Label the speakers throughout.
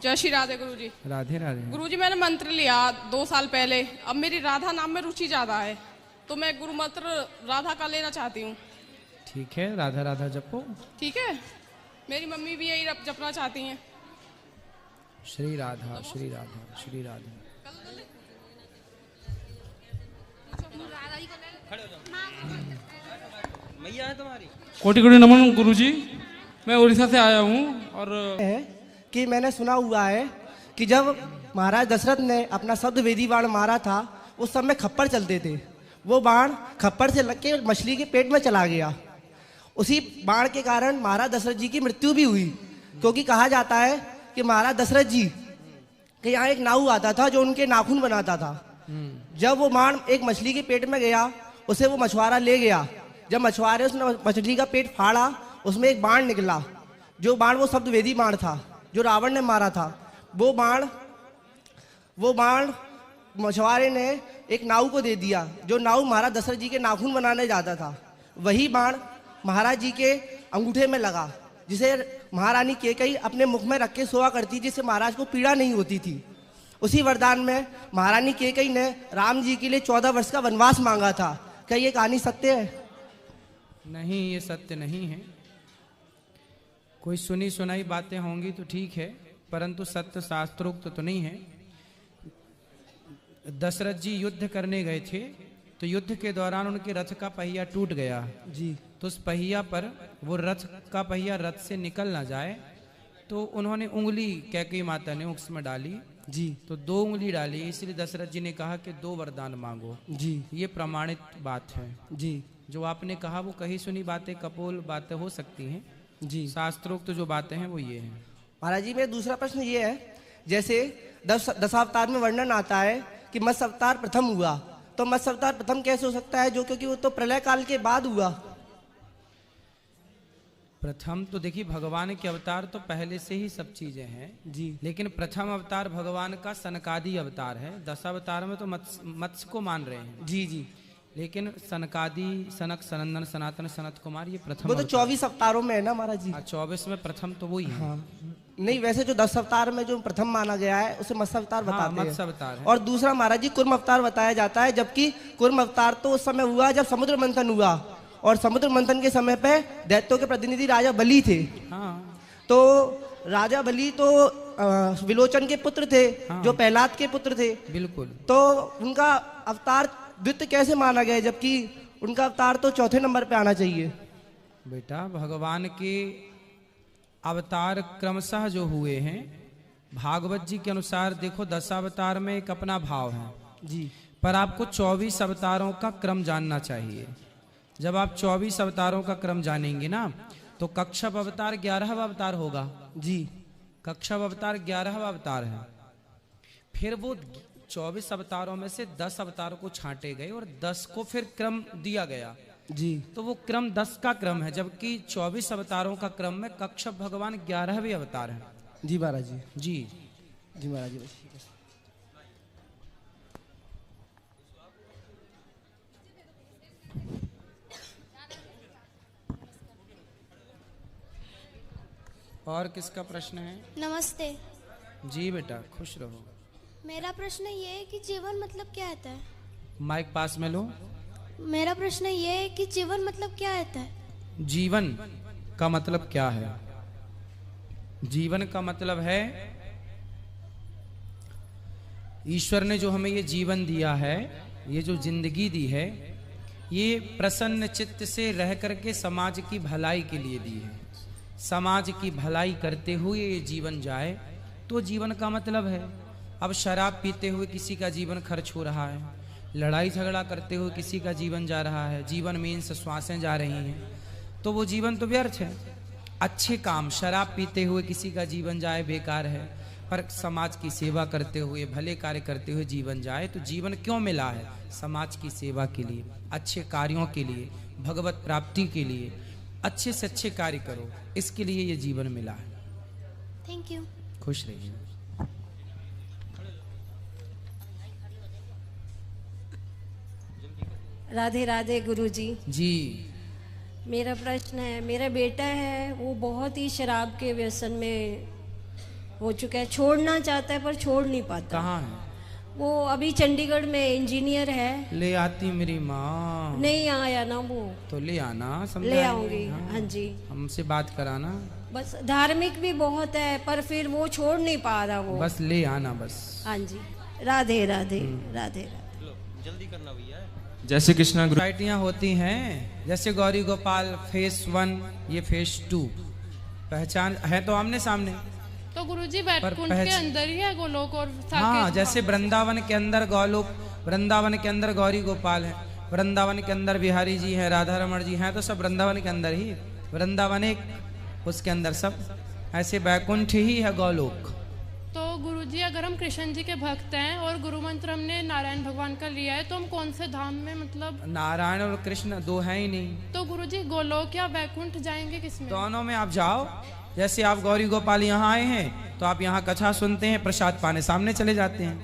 Speaker 1: जय श्री राधे गुरुजी।
Speaker 2: राधे राधे।
Speaker 1: गुरुजी मैंने मंत्र लिया 2 साल पहले। अब मेरी राधा नाम में रुचि ज्यादा है तो मैं गुरु मंत्र राधा का लेना चाहती हूँ।
Speaker 2: ठीक है, राधा राधा जपो।
Speaker 1: ठीक है, मेरी मम्मी भी यही जपना चाहती हैं।
Speaker 2: श्री राधा श्री राधा श्री राधा।
Speaker 3: मैया है तुम्हारी।
Speaker 4: कोटि कोटि नमन गुरुजी। मैं उड़ीसा से आया हूँ और
Speaker 5: है कि मैंने सुना हुआ है कि जब महाराज दशरथ ने अपना शब्द वेदी बाण मारा था उस समय खप्पर चलते थे। वो बाण खप्पर से लग के मछली के पेट में चला गया। उसी बाण के कारण महाराज दशरथ जी की मृत्यु भी हुई, क्योंकि कहा जाता है कि महाराज दशरथ जी के यहाँ एक नाऊ आता था जो उनके नाखून बनाता था। जब वो बाण एक मछली के पेट में गया उसे वो मछुआरा ले गया। जब मछुआरे उसने मछली का पेट फाड़ा उसमें एक बाण निकला। जो बाण वो शब्द वेदी बाण था जो रावण ने मारा था। वो बाण मछुआरे ने एक नाऊ को दे दिया। जो नाऊ महाराज दशरथ जी के नाखून बनाने जाता था वही बाण महाराज जी के अंगूठे में लगा, जिसे महारानी कैकेयी अपने मुख में रख के सोया करती, जिससे महाराज को पीड़ा नहीं होती थी। उसी वरदान में महारानी कैकेयी ने राम जी के लिए 14 वर्ष का वनवास मांगा था। क्या ये कहानी सत्य है?
Speaker 2: नहीं, ये सत्य नहीं है। कोई सुनी सुनाई बातें होंगी तो ठीक है, परंतु सत्य शास्त्रोक्त तो नहीं है। दशरथ जी युद्ध करने गए थे तो युद्ध के दौरान उनके रथ का पहिया टूट गया
Speaker 5: जी।
Speaker 2: तो उस पहिया पर वो रथ का पहिया रथ से निकल ना जाए तो उन्होंने उंगली कैकेयी माता ने उसमें डाली
Speaker 5: जी।
Speaker 2: तो 2 उंगली डाली, इसलिए दशरथ जी ने कहा कि 2 वरदान मांगो
Speaker 5: जी।
Speaker 2: ये प्रमाणित बात है
Speaker 5: जी।
Speaker 2: जो आपने कहा वो कही सुनी बातें, कपोल बातें हो सकती हैं
Speaker 5: जी।
Speaker 2: शास्त्रोक्त जो बातें हैं वो ये हैं।
Speaker 5: महाराज जी, मेरा दूसरा प्रश्न ये है, जैसे दशावतार में वर्णन आता है कि मत्स्य अवतार प्रथम हुआ, तो मत्स्य अवतार प्रथम कैसे हो सकता है, जो क्योंकि वो तो प्रलय काल के बाद हुआ।
Speaker 2: प्रथम तो देखिए भगवान के अवतार तो पहले से ही सब चीजें हैं
Speaker 5: जी।
Speaker 2: लेकिन प्रथम अवतार भगवान का सनकादि अवतार है। दशावतार में तो मत्स्य को मान रहे हैं
Speaker 5: जी जी।
Speaker 2: लेकिन सनकादि, सनक, सनंदन, सनातन, सनत कुमार ये प्रथम
Speaker 5: वो तो 24 अवतारों में है ना महाराज जी।
Speaker 2: 24 में प्रथम तो वही है।
Speaker 5: हाँ। नहीं, वैसे जो 10 अवतार में जो प्रथम माना गया है उसे मत्स्य अवतार बताते हैं।
Speaker 2: मत्स्य अवतार है।
Speaker 5: और दूसरा महाराज जी कुर्म अवतार बताया जाता है, जबकि कुर्म अवतार तो उस समय हुआ जब समुद्र मंथन हुआ, और समुद्र मंथन के समय पे दैत्यों के प्रतिनिधि राजा बलि थे।
Speaker 2: हाँ।
Speaker 5: तो राजा बलि तो विलोचन के पुत्र थे। हाँ। जो प्रहलाद के पुत्र थे।
Speaker 2: बिल्कुल।
Speaker 5: तो उनका अवतार द्वितीय कैसे माना गया, जबकि उनका अवतार तो चौथे नंबर पे आना चाहिए?
Speaker 2: बेटा भगवान के अवतार क्रमशः जो हुए हैं भागवत जी के अनुसार देखो 10 अवतार में एक अपना भाव है
Speaker 5: जी।
Speaker 2: पर आपको 24 अवतारों का क्रम जानना चाहिए। जब आप 24 अवतारों का क्रम जानेंगे ना तो कच्छप अवतार 11वां अवतार होगा
Speaker 5: जी।
Speaker 2: कच्छप अवतार 11वां अवतार है। फिर वो 24 अवतारों में से 10 अवतारों को छांटे गए और 10 को फिर क्रम दिया गया
Speaker 5: जी।
Speaker 2: तो वो क्रम 10 का क्रम है, जबकि 24 अवतारों का क्रम में कच्छप भगवान 11वें अवतार है।
Speaker 5: जी महाराज जी।
Speaker 2: जी
Speaker 5: जी महाराज जी।
Speaker 2: और किसका प्रश्न है?
Speaker 6: नमस्ते
Speaker 2: जी बेटा खुश रहो।
Speaker 6: मेरा प्रश्न ये है कि जीवन मतलब क्या होता है?
Speaker 2: माइक पास में लो।
Speaker 6: मेरा प्रश्न ये है कि जीवन मतलब क्या होता है?
Speaker 2: जीवन का मतलब क्या है? जीवन का मतलब है ईश्वर ने जो हमें ये जीवन दिया है, ये जो जिंदगी दी है, ये प्रसन्न चित्त से रह करके समाज की भलाई के लिए दी है। समाज की भलाई करते हुए ये जीवन जाए तो जीवन का मतलब है। अब शराब पीते हुए किसी का जीवन खर्च हो रहा है, लड़ाई झगड़ा करते हुए किसी का जीवन जा रहा है, जीवन में इनसे श्वासें जा रही हैं, तो वो जीवन तो व्यर्थ है। अच्छे काम, शराब पीते हुए किसी का जीवन जाए बेकार है, पर समाज की सेवा करते हुए, भले कार्य करते हुए जीवन जाए तो जीवन क्यों मिला है? समाज की सेवा के लिए, अच्छे कार्यों के लिए, भगवत प्राप्ति के लिए, अच्छे से अच्छे कार्य करो, इसके लिए ये जीवन मिला है।
Speaker 6: Thank you.
Speaker 2: खुश रहिए।
Speaker 7: राधे राधे गुरुजी।
Speaker 2: जी।
Speaker 7: मेरा प्रश्न है, मेरा बेटा है वो बहुत ही शराब के व्यसन में हो चुका है, छोड़ना चाहता है पर छोड़ नहीं पाता।
Speaker 2: कहाँ है?
Speaker 7: वो अभी चंडीगढ़ में इंजीनियर है।
Speaker 2: ले आती मेरी माँ।
Speaker 7: नहीं आया ना वो।
Speaker 2: तो ले आना,
Speaker 7: ले
Speaker 2: समझाएंगे।
Speaker 7: आऊंगी। हाँ जी।
Speaker 2: हमसे बात कराना।
Speaker 7: बस धार्मिक भी बहुत है पर फिर वो छोड़ नहीं पा रहा वो।
Speaker 2: बस ले आना बस।
Speaker 7: हाँ जी। राधे राधे राधे राधे।
Speaker 4: जैसे कृष्णा गुरु
Speaker 2: सोसाइटियाँ होती हैं, जैसे गौरी गोपाल फेस 1, ये फेस 2, पहचान है तो आमने सामने।
Speaker 1: तो गुरुजी बैकुंठ के अंदर ही है गोलोक और
Speaker 2: हाँ, जैसे वृंदावन के अंदर गोलोक, वृंदावन के अंदर गौरी गोपाल है, वृंदावन के अंदर बिहारी जी हैं, राधा रमण जी हैं, तो सब वृंदावन के अंदर ही, वृंदावन एक, उसके अंदर सब, ऐसे बैकुंठ ही है गोलोक।
Speaker 1: तो गुरुजी अगर हम कृष्ण जी के भक्त हैं और गुरु मंत्र हमने नारायण भगवान का लिया है तो हम कौन से धाम में मतलब?
Speaker 2: नारायण और कृष्ण दो हैं ही नहीं।
Speaker 1: तो गुरुजी गोलोक या बैकुंठ जाएंगे किसमें?
Speaker 2: दोनों में आप जाओ। जैसे आप गौरी गोपाल यहाँ आए हैं तो आप यहाँ कथा सुनते हैं, प्रसाद पाने सामने चले जाते हैं,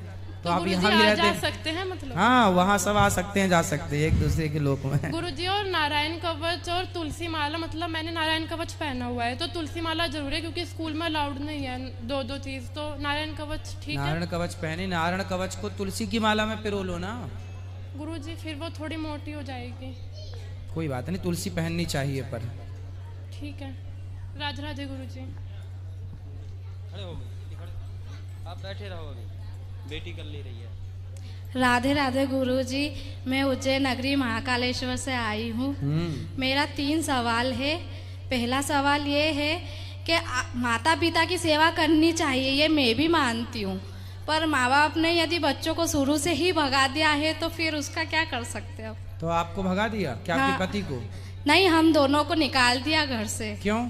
Speaker 2: तो आप यहाँ भी रहते
Speaker 1: जा
Speaker 2: हैं।
Speaker 1: सकते हैं मतलब?
Speaker 2: हाँ, वहाँ सब आ सकते हैं, जा सकते हैं एक दूसरे के लोक में।
Speaker 1: गुरुजी और नारायण कवच और तुलसी माला, मतलब मैंने नारायण कवच पहना हुआ है तो तुलसी माला जरूर है क्योंकि स्कूल में अलाउड नहीं है दो चीज, तो नारायण कवच ठीक है?
Speaker 2: नारायण कवच पहने, नारायण कवच को तुलसी की माला में पिरो लो ना।
Speaker 1: गुरुजी फिर वो थोड़ी मोटी हो जाएगी।
Speaker 2: कोई बात नहीं, तुलसी पहननी चाहिए पर।
Speaker 1: ठीक है, राधे राधे गुरुजी।
Speaker 3: आप बैठे रहो, अभी बेटी कर ले रही है।
Speaker 8: राधे राधे गुरुजी, मैं उज्जैन नगरी महाकालेश्वर से आई हूँ। मेरा 3 सवाल है। पहला सवाल ये है कि माता पिता की सेवा करनी चाहिए, ये मैं भी मानती हूँ, पर माँ बाप ने यदि बच्चों को शुरू से ही भगा दिया है तो फिर उसका क्या कर सकते हैं?
Speaker 2: तो आपको भगा दिया क्या?
Speaker 8: हाँ।
Speaker 2: आपके पति को?
Speaker 8: नहीं, हम दोनों को निकाल दिया घर से।
Speaker 2: क्यों?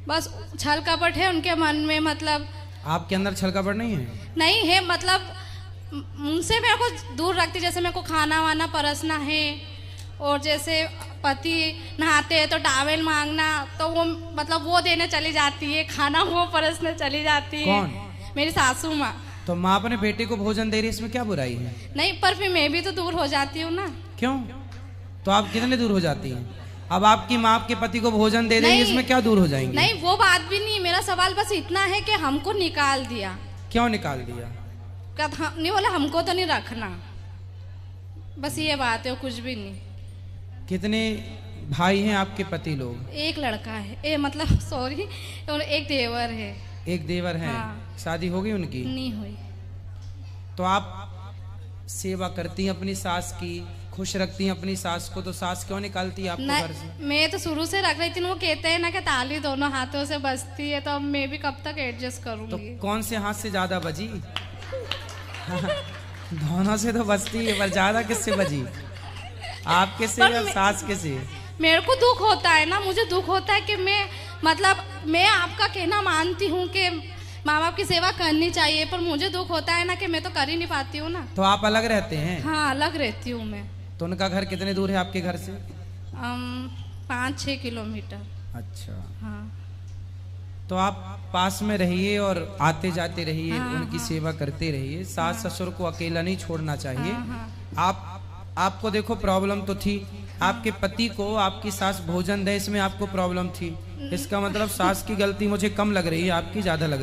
Speaker 8: बस छल कपट है उनके मन में, मतलब
Speaker 2: आपके अंदर छल कपट नहीं है?
Speaker 8: नहीं है, मतलब उनसे मेरे को दूर रखती। जैसे मेरे को खाना वाना परसना है, और जैसे पति नहाते हैं तो टावेल मांगना, तो वो मतलब वो देने चली जाती है, खाना वो परसने चली जाती है।
Speaker 2: कौन?
Speaker 8: मेरी सासू माँ।
Speaker 2: तो माँ अपने बेटे को भोजन दे रही है, इसमें क्या बुराई है?
Speaker 8: नहीं, पर फिर मैं भी तो दूर हो जाती हूँ ना।
Speaker 2: क्यों? तो आप कितने दूर हो जाती हैं? अब आपकी माँ आपके पति को भोजन दे देंगे, इसमें क्या दूर हो जाएंगे?
Speaker 8: नहीं, वो बात भी नहीं। मेरा सवाल बस इतना है कि हमको निकाल दिया।
Speaker 2: क्यों निकाल दिया?
Speaker 8: नहीं बोला हमको तो नहीं रखना, बस ये बात है, कुछ भी नहीं।
Speaker 2: कितने भाई हैं आपके पति लोग?
Speaker 8: एक लड़का है, मतलब सॉरी, और एक देवर है।
Speaker 2: एक देवर है।
Speaker 8: हाँ।
Speaker 2: शादी हो गई उनकी?
Speaker 8: नहीं हुई।
Speaker 2: तो आप सेवा करती हैं अपनी सास की, खुश रखती हैं अपनी सास को, तो सास क्यों निकालती है आपको घर से?
Speaker 8: मैं तो शुरू से रख रही थी। वो कहते हैं ना कि ताली दोनों हाथों से बजती है, तो अब मैं भी कब तक एडजस्ट
Speaker 2: तो
Speaker 8: करूंगी?
Speaker 2: कौन से हाथ से ज्यादा बजी? दोनों से तो बजती है, पर ज्यादा किससे बजी? आपके से या सास के से?
Speaker 8: मेरे को दुख होता है ना, मुझे दुख होता है कि मैं आपका कहना मानती हूँ कि माँ बाप की सेवा करनी चाहिए, पर मुझे दुख होता है ना कि मैं तो कर ही नहीं पाती हूँ ना।
Speaker 2: तो आप अलग रहते हैं?
Speaker 8: हाँ, अलग रहती हूँ मैं।
Speaker 2: तो उनका घर कितने दूर है आपके घर से?
Speaker 8: 5-6 किलोमीटर।
Speaker 2: अच्छा।
Speaker 8: हाँ।
Speaker 2: तो आप पास में रहिए और आते जाते रहिए,
Speaker 8: हाँ,
Speaker 2: उनकी
Speaker 8: हाँ।
Speaker 2: सेवा करते रहिए। सास ससुर को अकेला नहीं छोड़ना चाहिए।
Speaker 8: हाँ।
Speaker 2: आपको देखो प्रॉब्लम तो थी, आपके पति को आपकी सास भोजन दे, इसमें आपको प्रॉब्लम थी। इसका मतलब सास की गलती मुझे कम लग रही है, आपकी ज्यादा लग रही है।